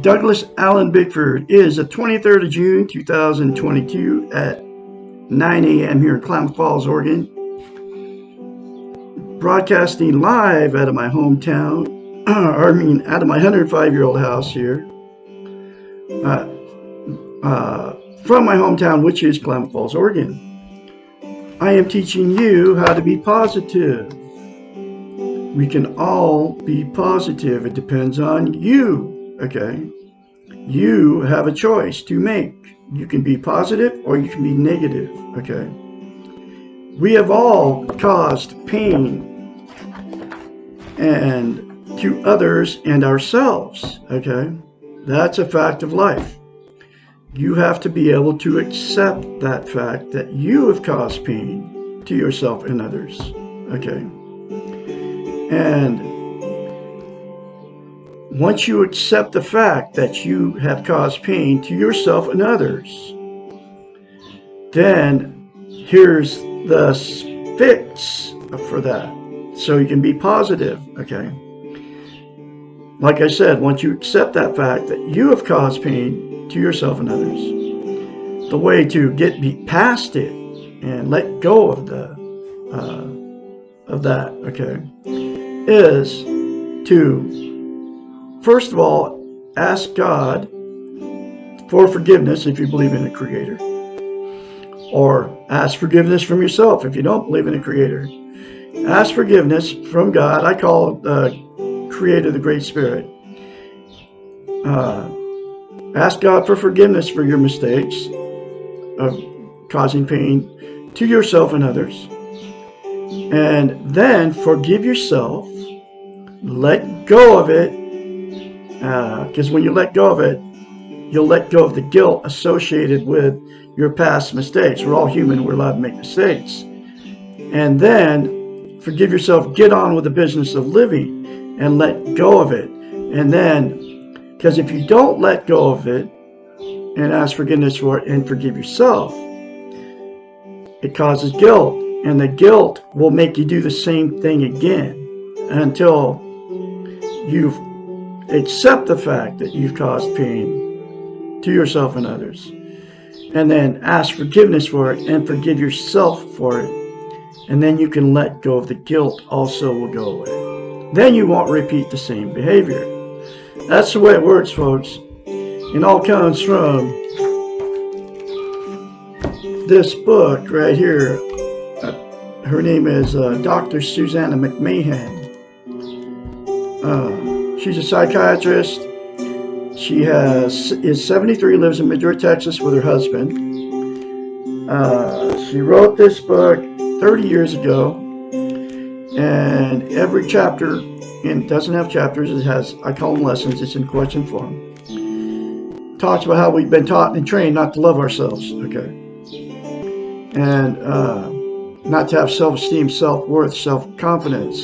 Douglas Allen Bickford is the 23rd of June 2022 at 9 a.m. here in Klamath Falls, Oregon. Broadcasting live out of my hometown, out of my 105-year-old house here. From my hometown, which is Klamath Falls, Oregon. I am teaching you how to be positive. We can all be positive. It depends on you, okay? You have a choice to make. You can be positive or you can be negative, okay? We have all caused pain and to others and ourselves, okay? That's a fact of life. You have to be able to accept that fact that you have caused pain to yourself and others, okay? And once you accept the fact that you have caused pain to yourself and others, then here's the fix for that. So you can be positive, okay? Like I said, once you accept that fact that you have caused pain to yourself and others, the way to be past it and let go of that, okay, is to first of all ask God for forgiveness if you believe in a creator, or ask forgiveness from yourself if you don't believe in a creator. Ask forgiveness from God. I call the creator the Great Spirit. Ask God for forgiveness for your mistakes of causing pain to yourself and others. And then forgive yourself. Let go of it. Because when you let go of it, you'll let go of the guilt associated with your past mistakes. We're all human. We're allowed to make mistakes. And then forgive yourself. Get on with the business of living and let go of it. And then, because if you don't let go of it and ask forgiveness for it and forgive yourself, it causes guilt. And the guilt will make you do the same thing again until you accept the fact that you've caused pain to yourself and others. And then ask forgiveness for it and forgive yourself for it. And then you can let go of the guilt, also will go away. Then you won't repeat the same behavior. That's the way it works, folks. It all comes from this book right here. Her name is Dr. Susanna McMahon. She's a psychiatrist. She is 73, lives in Midway, Texas with her husband. She wrote this book 30 years ago, and every chapter, and it doesn't have chapters, it has, I call them lessons, it's in question form. Talks about how we've been taught and trained not to love ourselves, okay? And not to have self-esteem, self-worth, self-confidence.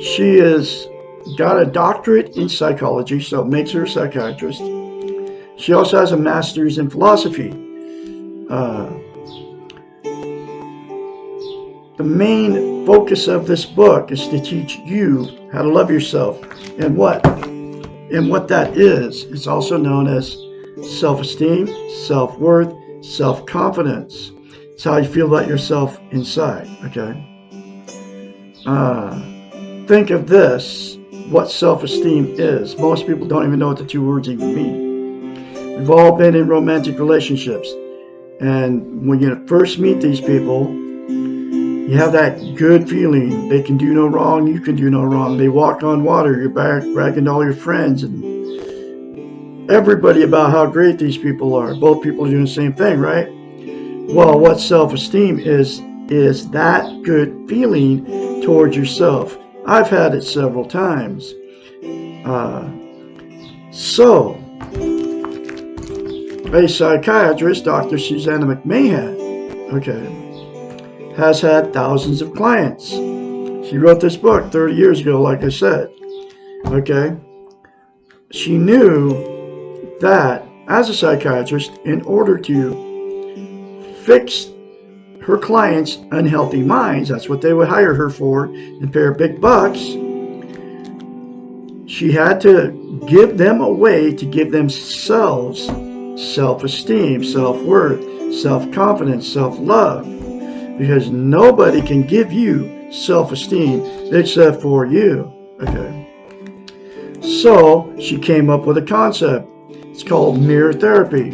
She has got a doctorate in psychology, so it makes her a psychiatrist. She also has a master's in philosophy. The main focus of this book is to teach you how to love yourself, and what that is. It's also known as self-esteem, self-worth, self-confidence. It's how you feel about yourself inside, okay? Think of this, what self-esteem is. Most people don't even know what the two words even mean. We've all been in romantic relationships, and when you first meet these people, you have that good feeling. They can do no wrong, you can do no wrong. They walk on water, you're bragging to all your friends and everybody about how great these people are. Both people are doing the same thing, right? Well, what self-esteem is that good feeling towards yourself. I've had it several times. So, a psychiatrist, Dr. Susanna McMahon, okay, has had thousands of clients. She wrote this book 30 years ago, like I said, okay? She knew that as a psychiatrist, in order to fix her clients' unhealthy minds, that's what they would hire her for and pay her big bucks, she had to give them a way to give themselves self-esteem, self-worth, self-confidence, self-love. Because nobody can give you self-esteem except for you. Okay. So she came up with a concept. It's called mirror therapy.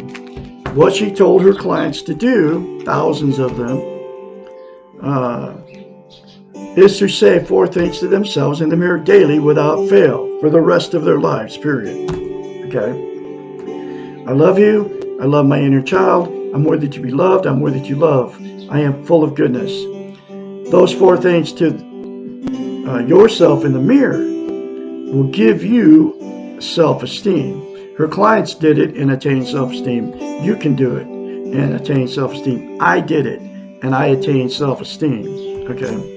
What she told her clients to do, thousands of them, is to say 4 things to themselves in the mirror daily without fail for the rest of their lives, period. Okay? I love you. I love my inner child. I'm worthy to be loved. I'm worthy to love. I am full of goodness. Those 4 things to yourself in the mirror will give you self-esteem. Her clients did it and attained self-esteem. You can do it and attain self-esteem. I did it and I attained self-esteem. Okay?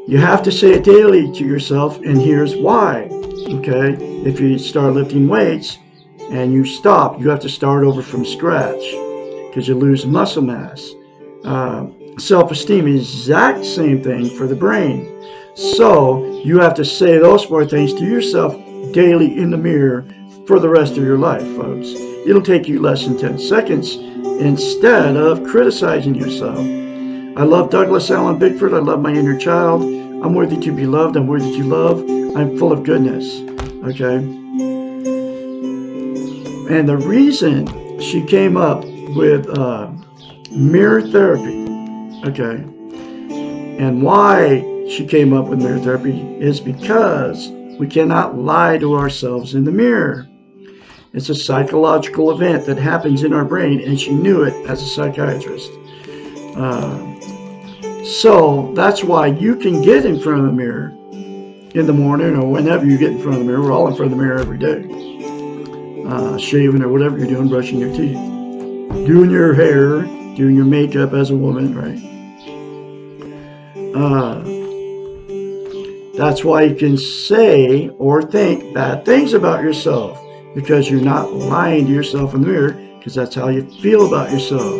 You have to say it daily to yourself, and here's why. Okay? If you start lifting weights and you stop, you have to start over from scratch because you lose muscle mass. Self-esteem is the exact same thing for the brain. So you have to say those 4 things to yourself daily in the mirror for the rest of your life, folks. It'll take you less than 10 seconds instead of criticizing yourself. I love Douglas Allen Bickford. I love my inner child. I'm worthy to be loved. I'm worthy to love. I'm full of goodness. Okay? And the reason she came up with mirror therapy, okay, and why she came up with mirror therapy is because we cannot lie to ourselves in the mirror. It's a psychological event that happens in our brain, and she knew it as a psychiatrist. So that's why you can get in front of the mirror in the morning or whenever you get in front of the mirror. We're all in front of the mirror every day. Shaving or whatever you're doing, brushing your teeth, doing your hair, doing your makeup as a woman, right? That's why you can say or think bad things about yourself, because you're not lying to yourself in the mirror, because that's how you feel about yourself.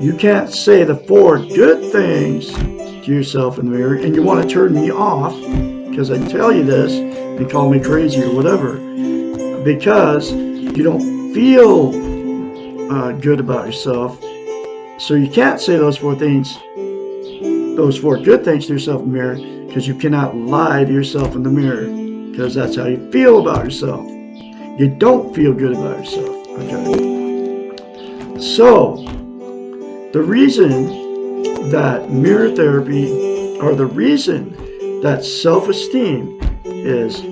You can't say the 4 good things to yourself in the mirror and you want to turn me off because I tell you this and call me crazy or whatever, because you don't feel good about yourself. So you can't say those 4 things, those 4 good things to yourself in the mirror, because you cannot lie to yourself in the mirror, because that's how you feel about yourself. You don't feel good about yourself. Okay. So the reason that mirror therapy, or the reason that self-esteem is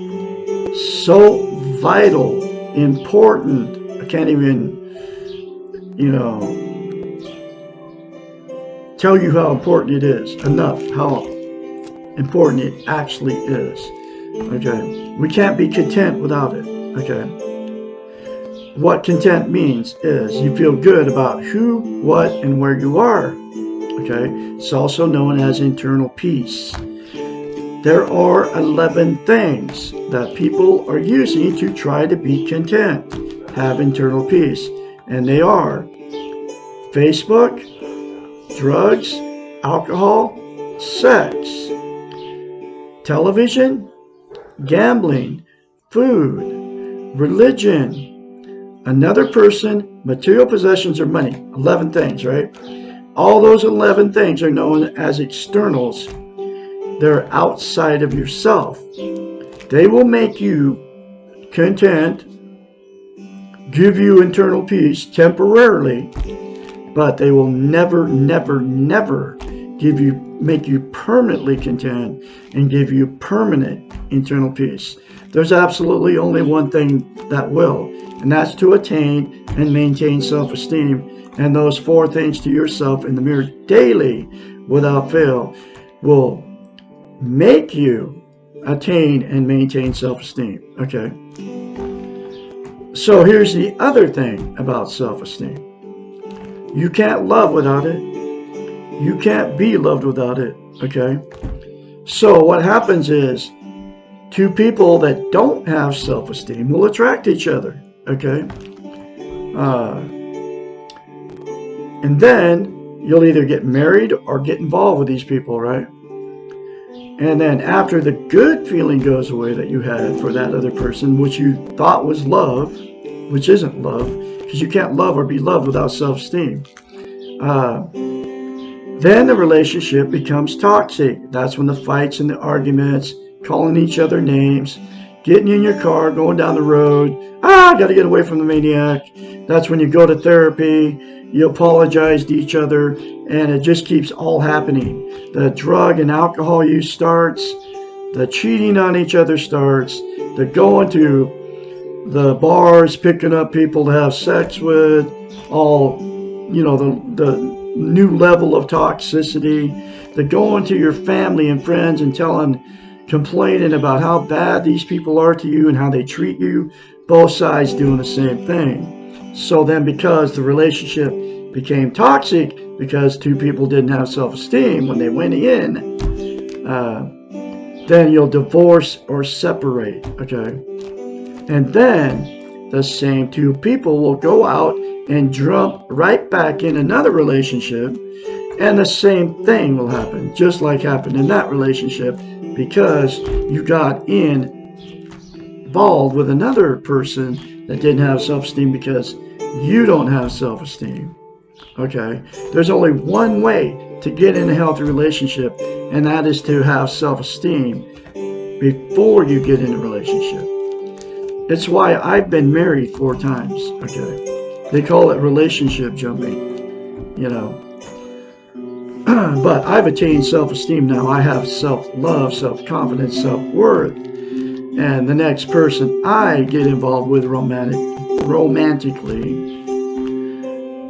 so vital, important, I can't even, tell you how important it is enough, how important it actually is. Okay. We can't be content without it. Okay. What content means is you feel good about who, what, and where you are. Okay. It's also known as internal peace. There are 11 things that people are using to try to be content, have internal peace. And they are Facebook, drugs, alcohol, sex, television, gambling, food, religion, another person, material possessions, or money. 11 things, right? All those 11 things are known as externals. They're outside of yourself. They will make you content, give you internal peace temporarily, but they will never, never, never make you permanently content and give you permanent internal peace. There's absolutely only one thing that will, and that's to attain and maintain self-esteem. And those 4 things to yourself in the mirror daily without fail will make you attain and maintain self-esteem. Okay. So here's the other thing about self-esteem. You can't love without it. You can't be loved without it. Okay. So what happens is 2 people that don't have self-esteem will attract each other. Okay. And then you'll either get married or get involved with these people, right? And then after the good feeling goes away that you had for that other person, which you thought was love, which isn't love, because you can't love or be loved without self-esteem. Then the relationship becomes toxic. That's when the fights and the arguments, calling each other names, getting in your car, going down the road. I got to get away from the maniac. That's when you go to therapy, you apologize to each other, and it just keeps all happening. The drug and alcohol use starts, the cheating on each other starts, the going to the bars, picking up people to have sex with, all, the new level of toxicity, the going to your family and friends and complaining about how bad these people are to you and how they treat you, both sides doing the same thing. So then because the relationship became toxic, because two people didn't have self-esteem when they went in, then you'll divorce or separate, okay? And then the same two people will go out and jump right back in another relationship, and the same thing will happen, just like happened in that relationship, because you got involved with another person that didn't have self-esteem because you don't have self-esteem. Okay? There's only one way to get in a healthy relationship, and that is to have self-esteem before you get in a relationship. It's why I've been married 4 times, okay? They call it relationship jumping, But I've attained self-esteem now. I have self-love, self-confidence, self-worth. And the next person I get involved with romantically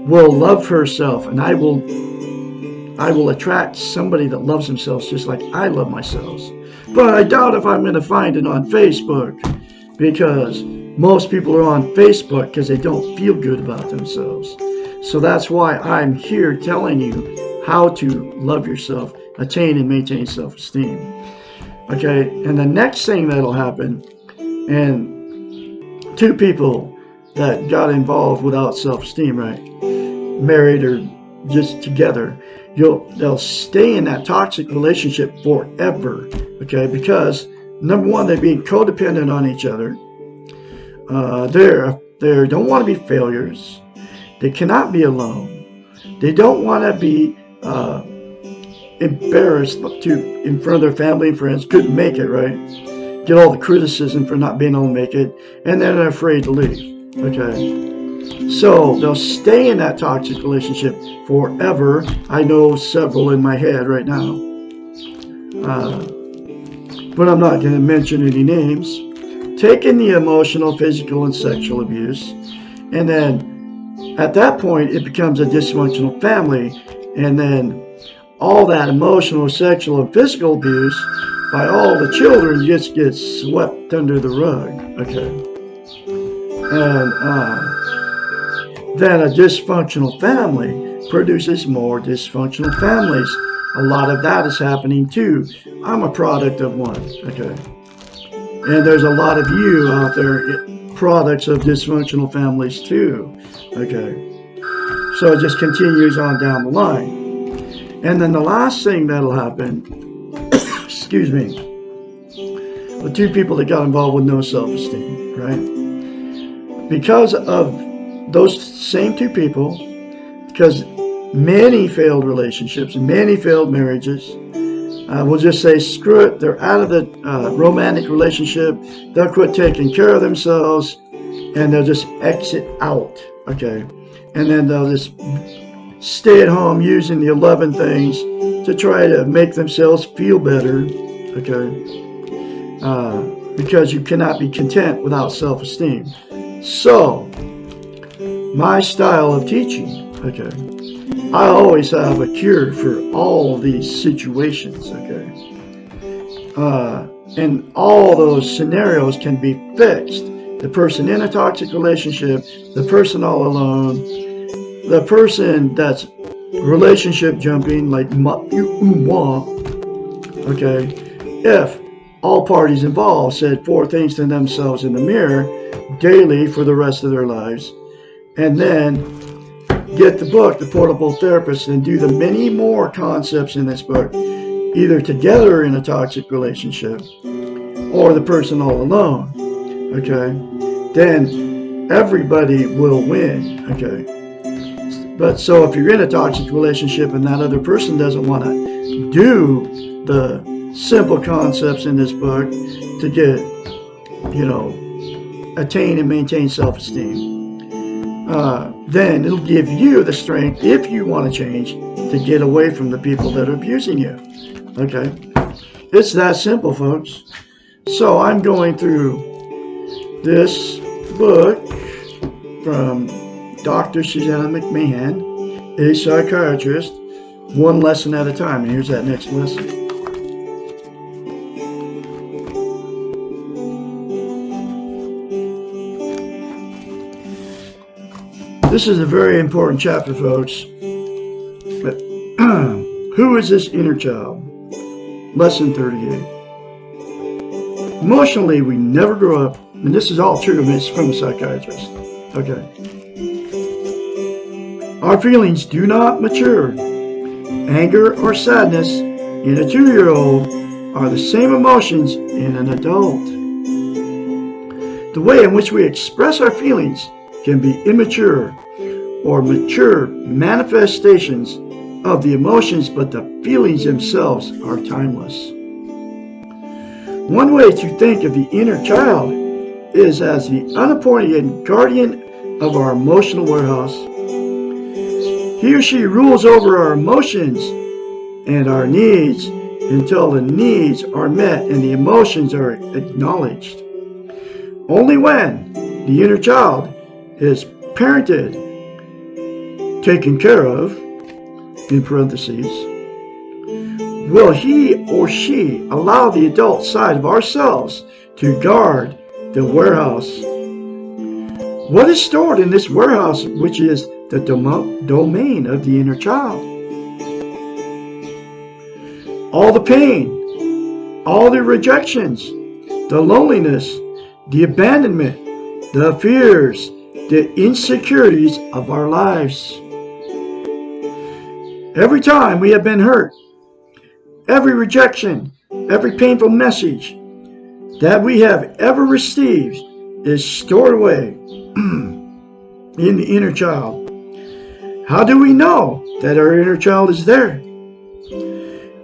will love herself, and I will attract somebody that loves themselves just like I love myself. But I doubt if I'm going to find it on Facebook, because most people are on Facebook because they don't feel good about themselves. So that's why I'm here telling you how to love yourself, attain and maintain self-esteem. Okay, and the next thing that'll happen, and two people that got involved without self-esteem, right, married or just together, they'll stay in that toxic relationship forever, okay, because number one, they're being codependent on each other. They don't want to be failures. They cannot be alone. They don't want to be embarrassed in front of their family and friends. Couldn't make it, right? Get all the criticism for not being able to make it, and then they're afraid to leave. Okay, so they'll stay in that toxic relationship forever. I know several in my head right now, but I'm not going to mention any names. Taking the emotional, physical, and sexual abuse, and then at that point it becomes a dysfunctional family, and then all that emotional, sexual, and physical abuse by all the children just gets swept under the rug. Okay, and then a dysfunctional family produces more dysfunctional families. A lot of that is happening too. I'm a product of one. Okay. And there's a lot of you out there, products of dysfunctional families too. Okay. So it just continues on down the line. And then the last thing that'll happen, excuse me, the two people that got involved with no self-esteem, right? Because of those same two people, because many failed relationships, many failed marriages, we'll just say, screw it, they're out of the romantic relationship, they'll quit taking care of themselves, and they'll just exit out, okay? And then they'll just stay at home using the 11 things to try to make themselves feel better, okay? Because you cannot be content without self-esteem. So, my style of teaching, okay, I always have a cure for all of these situations, okay? And all those scenarios can be fixed. The person in a toxic relationship, the person all alone, the person that's relationship jumping, like okay? If all parties involved said 4 things to themselves in the mirror daily for the rest of their lives, and then get the book, The Portable Therapist, and do the many more concepts in this book, either together in a toxic relationship or the person all alone, okay, then everybody will win, okay. But so if you're in a toxic relationship and that other person doesn't want to do the simple concepts in this book to get, attain and maintain self-esteem, then it'll give you the strength, if you want to change, to get away from the people that are abusing you. Okay? It's that simple, folks. So I'm going through this book from Dr. Susanna McMahon, a psychiatrist, one lesson at a time. And here's that next lesson. This is a very important chapter, folks. Who is this inner child? Lesson 38. Emotionally, we never grow up, and this is all true, and it's from a psychiatrist. Okay. Our feelings do not mature. Anger or sadness in a 2-year-old are the same emotions in an adult. The way in which we express our feelings can be immature or mature manifestations of the emotions, but the feelings themselves are timeless. One way to think of the inner child is as the unappointed guardian of our emotional warehouse. He or she rules over our emotions and our needs until the needs are met and the emotions are acknowledged. Only when the inner child is parented, taken care of, in parentheses, will he or she allow the adult side of ourselves to guard the warehouse. What is stored in this warehouse, which is the domain of the inner child? All the pain, all the rejections, the loneliness, the abandonment, the fears, the insecurities of our lives. Every time we have been hurt, every rejection, every painful message that we have ever received is stored away in the inner child. How do we know that our inner child is there?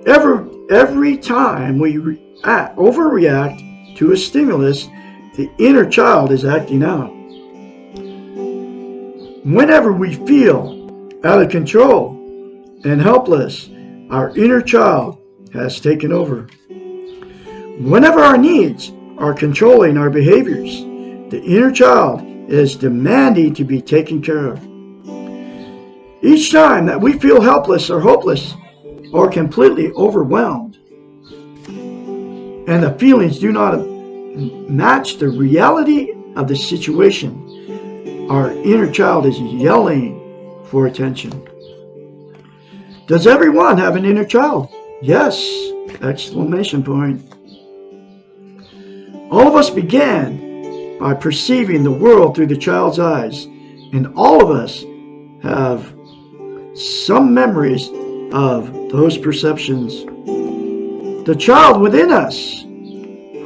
Every time we overreact to a stimulus, the inner child is acting out. Whenever we feel out of control and helpless, our inner child has taken over. Whenever our needs are controlling our behaviors, the inner child is demanding to be taken care of. Each time that we feel helpless or hopeless or completely overwhelmed, and the feelings do not match the reality of the situation, our inner child is yelling for attention. Does everyone have an inner child? Yes! Exclamation point. All of us began by perceiving the world through the child's eyes, and all of us have some memories of those perceptions. The child within us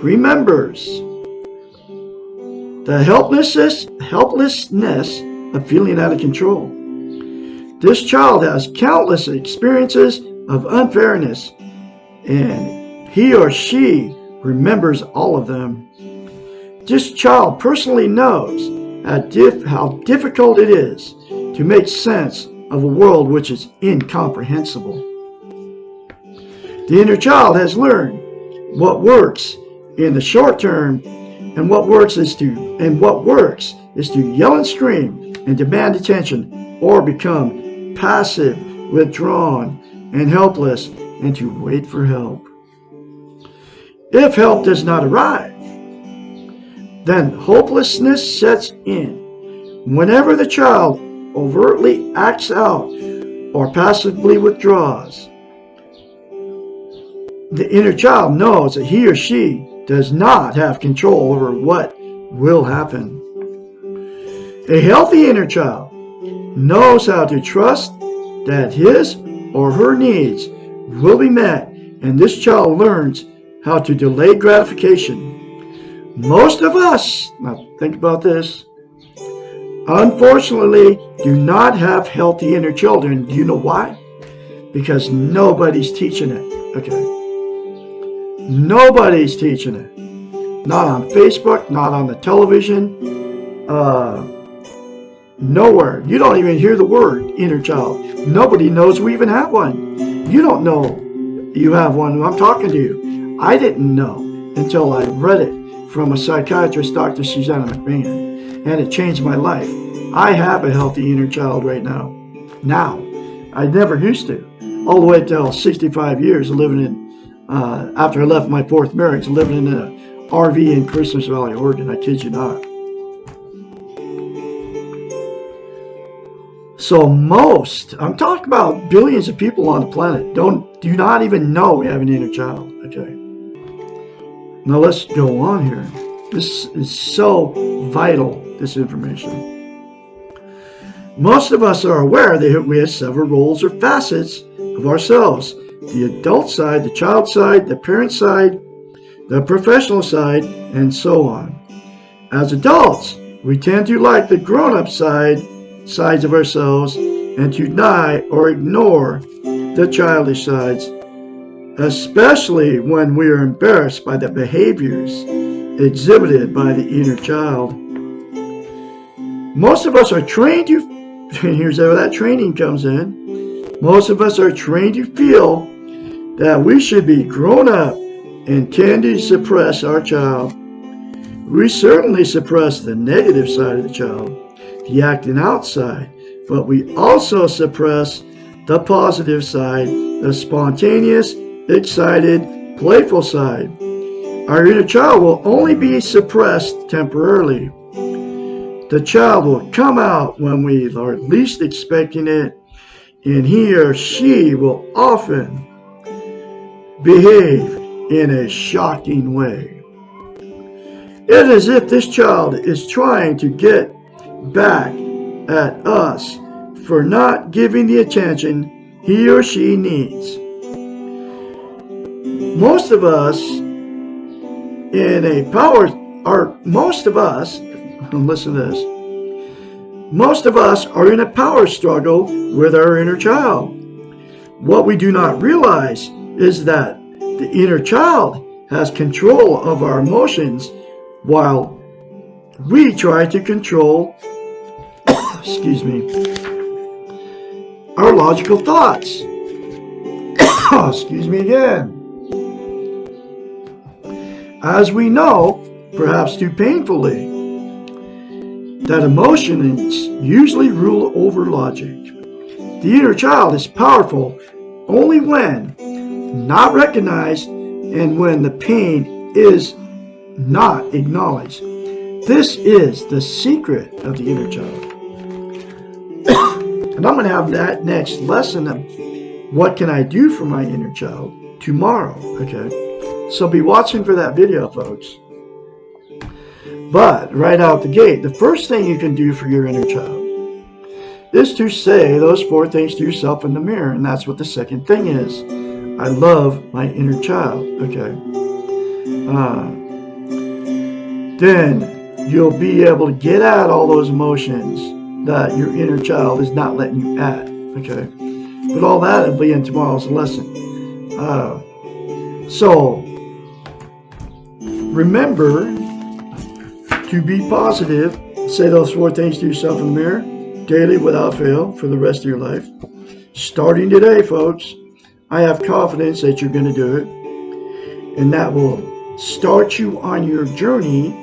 remembers the helplessness of feeling out of control. This child has countless experiences of unfairness, and he or she remembers all of them. This child personally knows how difficult it is to make sense of a world which is incomprehensible. The inner child has learned what works in the short term, and what works is to yell and scream and demand attention, or become passive, withdrawn, and helpless, and to wait for help. If help does not arrive, then hopelessness sets in. Whenever the child overtly acts out or passively withdraws, the inner child knows that he or she does not have control over what will happen. A healthy inner child knows how to trust that his or her needs will be met and this child learns how to delay gratification. Most of us, now think about this, unfortunately do not have healthy inner children. Do you know why? Because nobody's teaching it. Okay. Nobody's teaching it. Not on Facebook, not on the television, nowhere. You don't even hear the word inner child. Nobody knows we even have one. You don't know you have one when I'm talking to you. I didn't know until I read it from a psychiatrist, Dr. Susanna McMahon, and it changed my life. I have a healthy inner child right now. I never used to. All the way till 65 years living in, after I left my fourth marriage, living in an RV in Christmas Valley, Oregon. I kid you not. So I'm talking about billions of people on the planet do not even know we have an inner child. Okay. Now let's go on here. This is so vital, this information. Most of us are aware that we have several roles or facets of ourselves. The adult side, the child side, the parent side, the professional side, and so on. As adults, we tend to like the grown-up sides of ourselves and to deny or ignore the childish sides, especially when we are embarrassed by the behaviors exhibited by the inner child. Most of us are trained to, and here's where that training comes in, most of us are trained to feel that we should be grown up and tend to suppress our child. We certainly suppress the negative side of the child, the acting out side, but we also suppress the positive side, the spontaneous, excited, playful side. Our inner child will only be suppressed temporarily. The child will come out when we are least expecting it, and he or she will often behave in a shocking way. It is as if this child is trying to get back at us for not giving the attention he or she needs. Most of us listen to this, most of us are in a power struggle with our inner child. What we do not realize is that the inner child has control of our emotions while we try to control our logical thoughts. Excuse me again. As we know, perhaps too painfully, that emotions usually rule over logic. The inner child is powerful only when not recognized and when the pain is not acknowledged. This is the secret of the inner child. And I'm going to have that next lesson of what can I do for my inner child tomorrow. Okay, so be watching for that video, folks. But right out the gate, the first thing you can do for your inner child is to say those 4 things to yourself in the mirror. And that's what the second thing is. I love my inner child. Okay. Then you'll be able to get at all those emotions that your inner child is not letting you at. Okay. But all that will be in tomorrow's lesson. So remember to be positive. Say those 4 things to yourself in the mirror daily without fail for the rest of your life. Starting today, folks, I have confidence that you're going to do it. And that will start you on your journey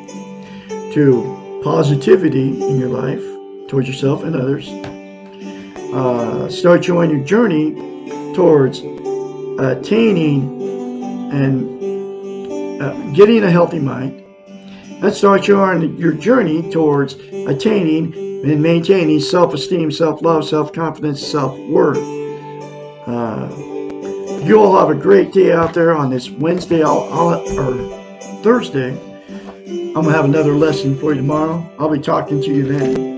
to positivity in your life towards yourself and others. Start you on your journey towards attaining and getting a healthy mind. That starts you on your journey towards attaining and maintaining self-esteem, self-love, self-confidence, self-worth. You all have a great day out there on this Wednesday or Thursday. I'm going to have another lesson for you tomorrow. I'll be talking to you then.